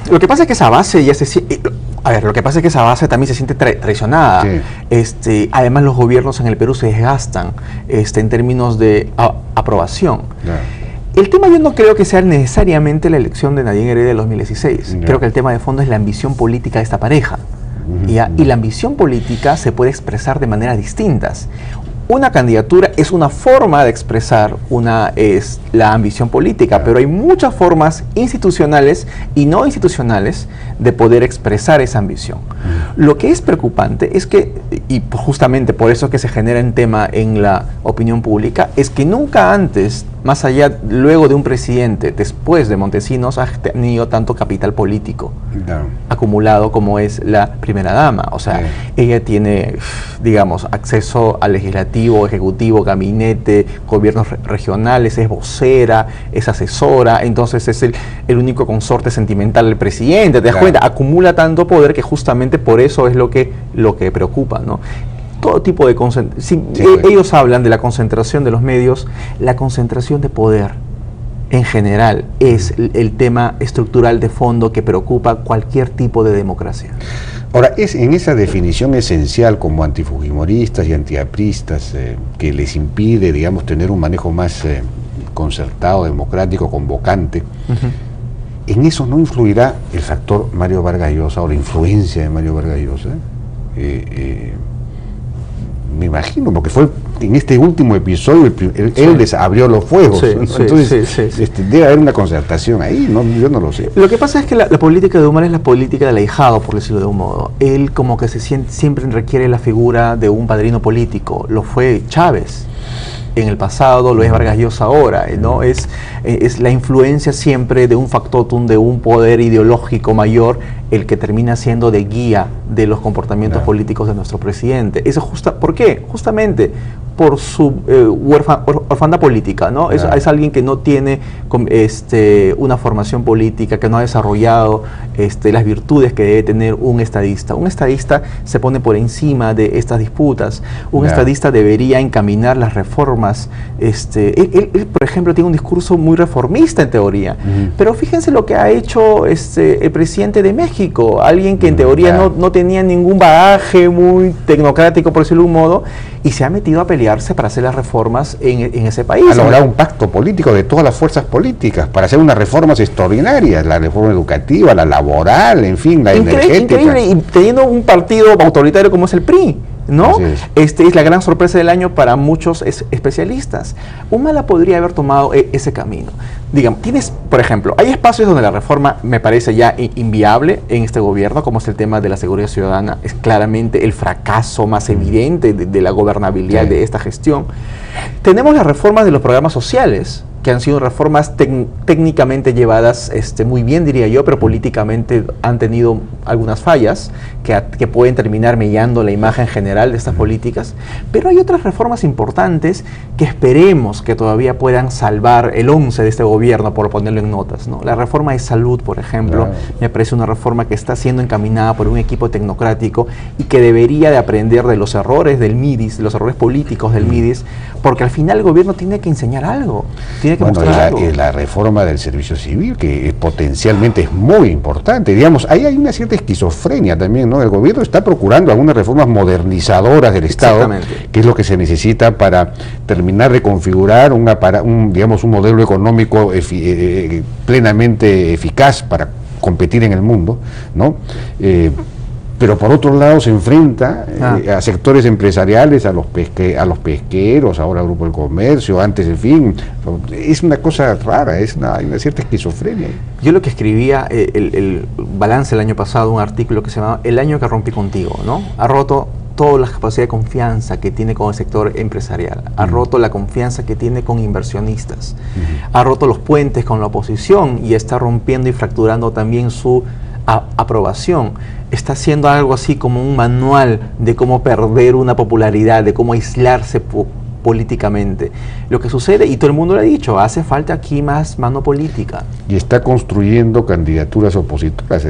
Lo que pasa es que esa base ya lo que pasa es que esa base también se siente traicionada. Sí. Además, los gobiernos en el Perú se desgastan en términos de aprobación. Claro. El tema yo no creo que sea necesariamente la elección de Nadine Heredia de 2016. Creo que el tema de fondo es la ambición política de esta pareja. Y la ambición política se puede expresar de maneras distintas. Una candidatura es una forma de expresar la ambición política, pero hay muchas formas institucionales y no institucionales de poder expresar esa ambición. Lo que es preocupante es que, y justamente por eso es que se genera en tema en la opinión pública, es que nunca antes, más allá, luego de un presidente, después de Montesinos, ha tenido tanto capital político acumulado como es la primera dama. O sea, ella tiene, digamos, acceso al legislativo, ejecutivo, gabinete, gobiernos regionales, es vocera, es asesora, entonces es el único consorte sentimental del presidente. ¿Te das cuenta? Acumula tanto poder que justamente por eso es lo que preocupa, ¿no? Todo tipo de concentración. Ellos hablan de la concentración de los medios, la concentración de poder en general es el tema estructural de fondo que preocupa cualquier tipo de democracia. Ahora, es en esa definición esencial como antifujimoristas y antiapristas que les impide, digamos, tener un manejo más concertado, democrático, convocante, ¿en eso no influirá el factor Mario Vargas Llosa o la influencia de Mario Vargas Llosa? Me imagino, porque fue en este último episodio él les abrió los fuegos, ¿no? Entonces debe haber una concertación ahí, ¿no? Yo no lo sé. Lo que pasa es que la política de Humala es la política del ahijado, por decirlo de un modo. Él como que siempre requiere la figura de un padrino político. Lo fue Chávez en el pasado, lo es Vargas Llosa ahora, ¿no? Es la influencia siempre de un factotum, de un poder ideológico mayor, el que termina siendo de guía de los comportamientos políticos de nuestro presidente. Eso ¿por qué? Justamente por su orfandad política, ¿no? Es alguien que no tiene una formación política, que no ha desarrollado las virtudes que debe tener un estadista. Un estadista se pone por encima de estas disputas. Un estadista debería encaminar las reformas. Él, por ejemplo, tiene un discurso muy reformista en teoría, pero fíjense lo que ha hecho el presidente de México, alguien que en teoría no tenía ningún bagaje muy tecnocrático, por decirlo de un modo, y se ha metido a pelearse para hacer las reformas en ese país. Ha logrado un pacto político de todas las fuerzas políticas para hacer unas reformas extraordinarias, la reforma educativa, la laboral, en fin, la energética. Increíble, y teniendo un partido autoritario como es el PRI, ¿no? Es la gran sorpresa del año para muchos especialistas. Humala podría haber tomado ese camino. Digamos, por ejemplo, hay espacios donde la reforma me parece ya inviable en este gobierno, como es el tema de la seguridad ciudadana. Es claramente el fracaso más evidente de la gobernabilidad de esta gestión. Tenemos las reformas de los programas sociales, que han sido reformas técnicamente llevadas muy bien, diría yo, pero políticamente han tenido algunas fallas que pueden terminar mellando la imagen general de estas políticas. Pero hay otras reformas importantes que esperemos que todavía puedan salvar el 11 de este gobierno, por ponerlo en notas, ¿no? La reforma de salud, por ejemplo, me parece una reforma que está siendo encaminada por un equipo tecnocrático y que debería de aprender de los errores del MIDIS, de los errores políticos del MIDIS, porque al final el gobierno tiene que enseñar algo. La reforma del servicio civil, que potencialmente es muy importante, digamos, ahí hay una cierta esquizofrenia también, ¿no? El gobierno está procurando algunas reformas modernizadoras del Estado, que es lo que se necesita para terminar de configurar un modelo económico plenamente eficaz para competir en el mundo, ¿no? Pero por otro lado se enfrenta a sectores empresariales, a los pesqueros, ahora al Grupo del Comercio, antes, en fin, es una cosa rara, hay una cierta esquizofrenia. Yo lo que escribía, el balance el año pasado, un artículo que se llamaba El año que rompí contigo, ¿no? Ha roto toda la capacidad de confianza que tiene con el sector empresarial, ha roto la confianza que tiene con inversionistas, ha roto los puentes con la oposición y está rompiendo y fracturando también su aprobación. Está haciendo algo así como un manual de cómo perder una popularidad, de cómo aislarse políticamente. Lo que sucede, y todo el mundo lo ha dicho, hace falta aquí más mano política. Y está construyendo candidaturas opositoras.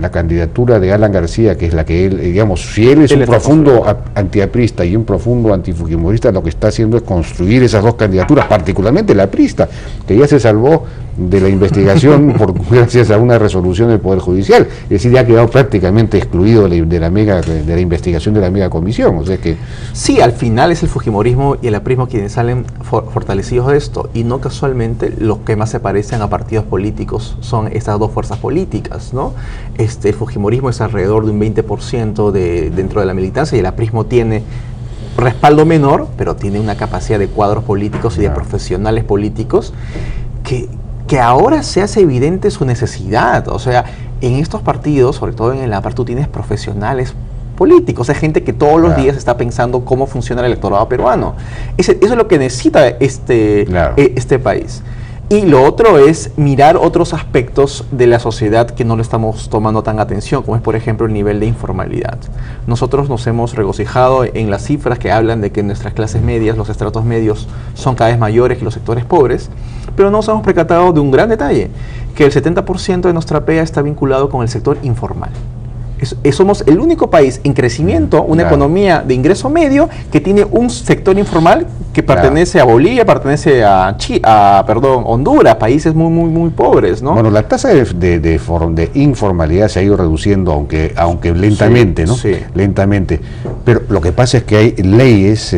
La candidatura de Alan García, que es la que él, digamos, si él es un profundo antiaprista y un profundo antifujimorista, lo que está haciendo es construir esas dos candidaturas, particularmente la aprista, que ya se salvó de la investigación gracias a una resolución del Poder Judicial, es decir, ya ha quedado prácticamente excluido de la investigación de la mega comisión, o sea que... Sí, al final es el fujimorismo y el aprismo quienes salen fortalecidos de esto, y no casualmente los que más se parecen a partidos políticos son estas dos fuerzas políticas, ¿no? El fujimorismo es alrededor de un 20% dentro de la militancia, y el aprismo tiene respaldo menor, pero tiene una capacidad de cuadros políticos y de profesionales políticos que ahora se hace evidente su necesidad. O sea, en estos partidos, sobre todo en el APRA, tú tienes profesionales políticos, hay gente que todos los días está pensando cómo funciona el electorado peruano. Eso es lo que necesita este país. Y lo otro es mirar otros aspectos de la sociedad que no le estamos tomando tan atención, como es, por ejemplo, el nivel de informalidad. Nosotros nos hemos regocijado en las cifras que hablan de que nuestras clases medias, los estratos medios, son cada vez mayores que los sectores pobres, pero no nos hemos percatado de un gran detalle, que el 70% de nuestra PEA está vinculado con el sector informal. Somos el único país en crecimiento, una economía de ingreso medio, que tiene un sector informal que pertenece a Bolivia, pertenece a Honduras, países muy pobres, ¿no? Bueno, la tasa de informalidad se ha ido reduciendo, aunque lentamente, ¿no? Sí. Lentamente. Pero lo que pasa es que hay leyes,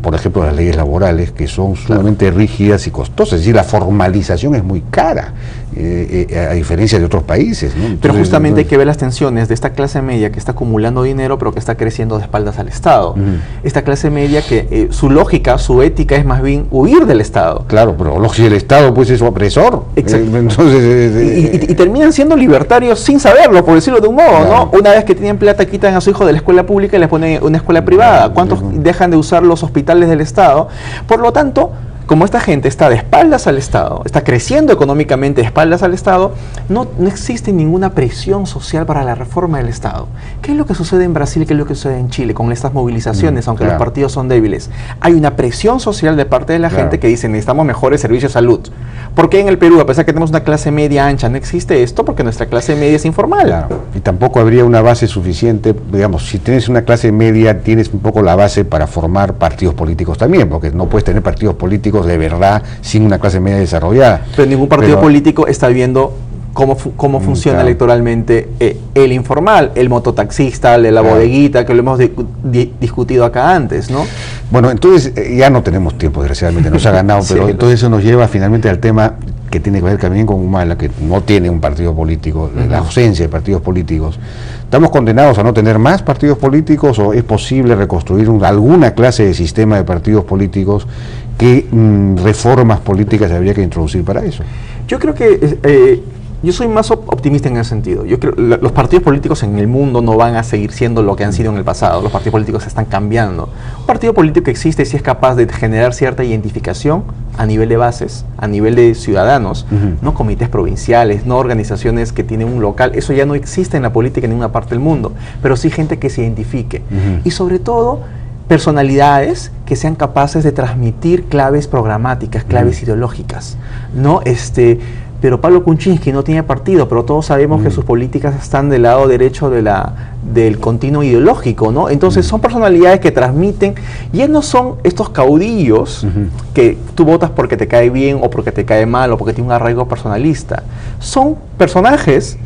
por ejemplo, las leyes laborales, que son sumamente rígidas y costosas. Es decir, la formalización es muy cara, a diferencia de otros países, ¿no? Entonces, pero justamente hay que ver las tensiones de esta clase media que está acumulando dinero, pero que está creciendo de espaldas al Estado. Esta clase media que su lógica, su ética es más bien huir del Estado. Claro, pero si el Estado pues es su opresor. Entonces, y terminan siendo libertarios sin saberlo, por decirlo de un modo, ¿no? Una vez que tienen plata, quitan a su hijo de la escuela pública y les ponen una escuela privada. ¿Cuántos dejan de usar los hospitales del Estado? Por lo tanto, como esta gente está de espaldas al Estado, está creciendo económicamente de espaldas al Estado, no existe ninguna presión social para la reforma del Estado. ¿Qué es lo que sucede en Brasil y qué es lo que sucede en Chile con estas movilizaciones, aunque los partidos son débiles? Hay una presión social de parte de la gente que dice necesitamos mejores servicios de salud. ¿Por qué en el Perú, a pesar de que tenemos una clase media ancha, no existe esto? Porque nuestra clase media es informal. Claro. Y tampoco habría una base suficiente, digamos, si tienes una clase media, tienes un poco la base para formar partidos políticos también, porque no puedes tener partidos políticos de verdad sin una clase media desarrollada. Pero ningún partido político está viendo cómo funciona electoralmente el informal, el mototaxista, el de la bodeguita, que lo hemos discutido acá antes, ¿no? Bueno, entonces ya no tenemos tiempo, desgraciadamente nos ha ganado, pero todo eso nos lleva finalmente al tema que tiene que ver también con Humala, que no tiene un partido político, la ausencia de partidos políticos. ¿Estamos condenados a no tener más partidos políticos o es posible reconstruir alguna clase de sistema de partidos políticos? ¿Qué reformas políticas habría que introducir para eso? Yo creo que yo soy más optimista en ese sentido. Yo creo que los partidos políticos en el mundo no van a seguir siendo lo que han sido en el pasado. Los partidos políticos están cambiando. Un partido político que existe si es capaz de generar cierta identificación a nivel de bases, a nivel de ciudadanos, no comités provinciales, no organizaciones que tienen un local. Eso ya no existe en la política en ninguna parte del mundo, pero sí gente que se identifique. Y sobre todo, personalidades que sean capaces de transmitir claves programáticas, claves ideológicas, ¿no? Pero Pablo Kuczynski no tiene partido, pero todos sabemos que sus políticas están del lado derecho del continuo ideológico, ¿no? Entonces son personalidades que transmiten, ya no son estos caudillos que tú votas porque te cae bien o porque te cae mal o porque tiene un arraigo personalista. Son personajes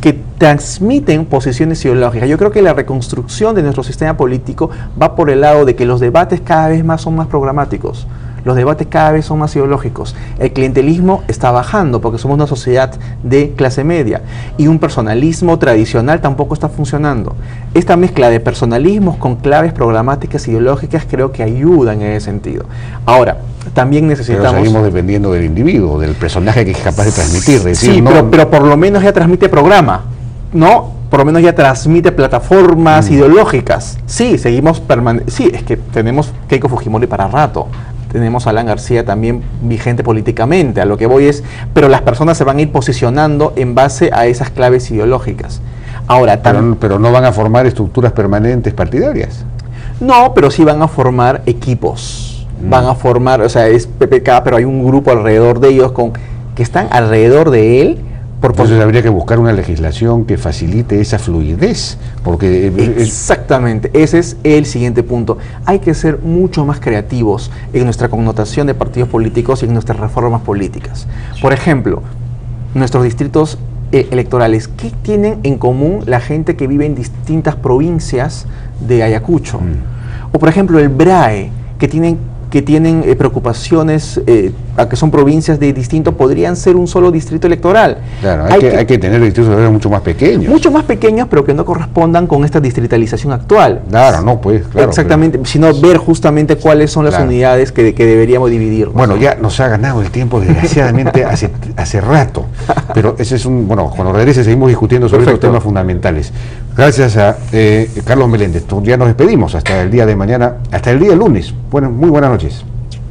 que transmiten posiciones ideológicas. Yo creo que la reconstrucción de nuestro sistema político va por el lado de que los debates cada vez más son más programáticos. Los debates cada vez son más ideológicos. El clientelismo está bajando porque somos una sociedad de clase media y un personalismo tradicional tampoco está funcionando. Esta mezcla de personalismos con claves programáticas ideológicas creo que ayudan en ese sentido. Ahora, también necesitamos... Pero seguimos dependiendo del individuo, del personaje que es capaz de transmitir. Decir, sí, no... pero por lo menos ya transmite programa, ¿no? Por lo menos ya transmite plataformas ideológicas. Sí, seguimos sí, es que tenemos Keiko Fujimori para rato. Tenemos a Alan García también vigente políticamente, a lo que voy es, pero las personas se van a ir posicionando en base a esas claves ideológicas. Ahora, pero no van a formar estructuras permanentes partidarias. No, pero sí van a formar equipos van a formar, o sea, es PPK, pero hay un grupo alrededor de ellos que están alrededor de él. Entonces habría que buscar una legislación que facilite esa fluidez, porque... Exactamente, ese es el siguiente punto. Hay que ser mucho más creativos en nuestra connotación de partidos políticos y en nuestras reformas políticas. Por ejemplo, nuestros distritos electorales, ¿qué tienen en común la gente que vive en distintas provincias de Ayacucho? O por ejemplo el BRAE, que tienen preocupaciones, que son provincias de distinto, podrían ser un solo distrito electoral. Claro, hay que tener distritos electorales mucho más pequeños. Mucho más pequeños, pero que no correspondan con esta distritalización actual. Claro, no, pues, claro. Exactamente, sino ver justamente cuáles son las unidades que deberíamos dividir. Bueno, ya nos ha ganado el tiempo, desgraciadamente, hace rato. Pero ese es bueno, cuando regrese seguimos discutiendo sobre estos temas fundamentales. Gracias a Carlos Meléndez. Ya nos despedimos hasta el día de mañana, hasta el día lunes. Bueno, muy buenas noches.